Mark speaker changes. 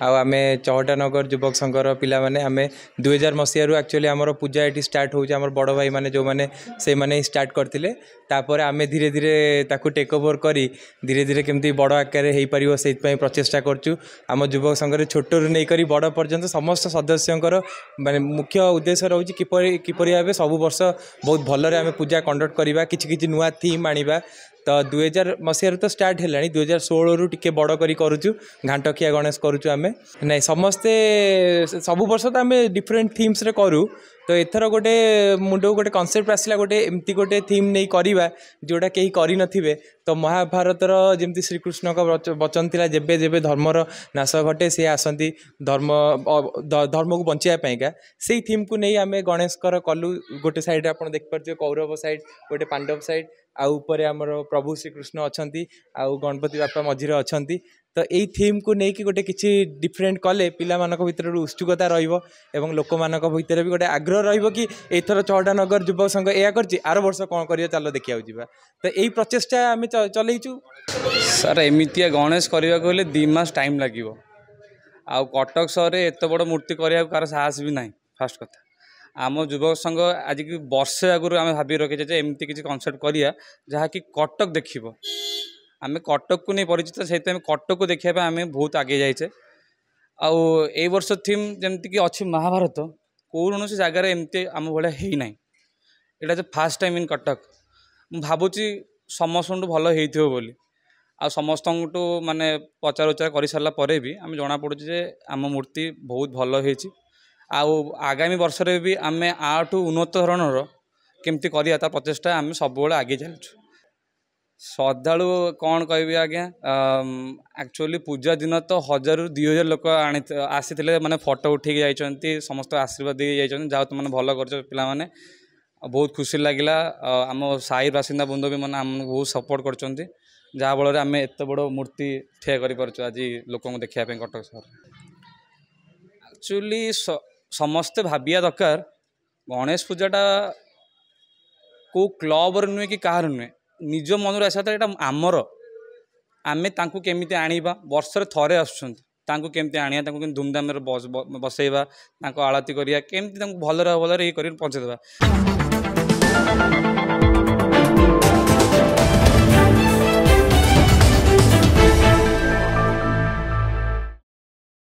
Speaker 1: आम चौटानगर युवक संघर पिला माने आमे 2000 मसीह एक्चुअली आमर पूजा ये स्टार्ट हो बड़ भाई मैंने जो मैंने से मैंने स्टार्ट करते तापर आम धीरे धीरे ताकू टेक ओवर करी धीरे धीरे केमती बड़ आकार हो पार से प्रचेषा करूँ आम युवक संघ छोट रू नहीं करी बड़ पर्यंत समस्त सदस्यंकर माने मुख्य उद्देश्य रोचे किपरि भाव सब वर्ष बहुत भलरे आम पूजा कंडक्ट करवा कि नुआ थीम आनिबा तो 2000 मसीह तो स्टार्ट है 2016 रु टिके बड़ करी करूँ घाटखिया गणेश करूँ आम ना समस्ते सब वर्ष तो आम डिफरेंट थीम्स रे करूँ तो एथर गोटे मुंड गोटे कनसेप्ट आसला गोटे एमती गोटे थीम नहीं करवा जोटा कहीं करी नथिबे तो महाभारतर जमती श्रीकृष्ण का वचन थिला जेबे जेबे धर्मर नाश घटे सी आसती धर्म को बचाइका से थीम को नहीं आम गणेशकर कलु गोटे साइड आप देखिए कौरव साइड गोटे पांडव साइड आउ ऊपर आमर प्रभु श्रीकृष्ण अच्छा आउ गणपति बापा मझीरे अच्छा तो यही थीम को लेकिन गोटे किसी डिफरेंट कले पिला मानक भितर उत्सुकता रहिबो एवं लोक मानक भितर भी गोटे आग्रह रहिबो कि एथर चौटानगर युवक संघ या करछि आर वर्ष कौन करिया चलो देखिया जिबा तो यही प्रचेष्टा आम चलैचु
Speaker 2: सर एमितिया गणेश करने को 2 मास टाइम लगे आउ कटक सहर एत बड़ मूर्ति करने कार साहस भी ना फास्ट कथा आम युवक संघ आज की वर्षे आगुरी आम भाभी रखीचे एमती किसी कनसेप्ट करिया जहाँकि कटक देखिबो आम कटक को नहीं परिचित से कटक को देखा आम बहुत आगे जाइए आउ ए वर्ष थीम जमती कि अच्छी महाभारत कौन सी जगार एमती आम भाया होना यहाँ जो फास्ट टाइम इन कटक मुझे समस्त भल हो बोली आ समस्त माने पचार उचार कर सारापर भी आम जना पड़े आम मूर्ति बहुत भल हो आगामी वर्ष भी आम आठू उन्नत धरणर केमती करा प्रचेषा आम सब आगे चलुँ श्रद्धालु कौन कह आज्ञा एक्चुअली पूजा दिन तो 1000 ରୁ 2000 लोक आसी माने फोटो उठे जाइए समस्त आशीर्वाद दे जाइए जहाँ तुम भल कर पिला माने बहुत खुशी लगिला आम साई बासिंदा बंधु भी मैंने आम बहुत सपोर्ट कर जहाँ फल आम एत बड़ मूर्ति ठिया कर आज लोक देखापी कटक सहर एक्चुअली समस्ते भाविया दरकार गणेश पूजाटा को क्लब नुहे कि कहार नुहे निज मन आसा यहाँ आमर आमे तांकु केमिति आनिबा वर्षरे थरे आसुछंती केमती आनिया धूमधाम बसैबा आळती करिया केमती भलरे भलरे ये करी पहुँचेदेबा।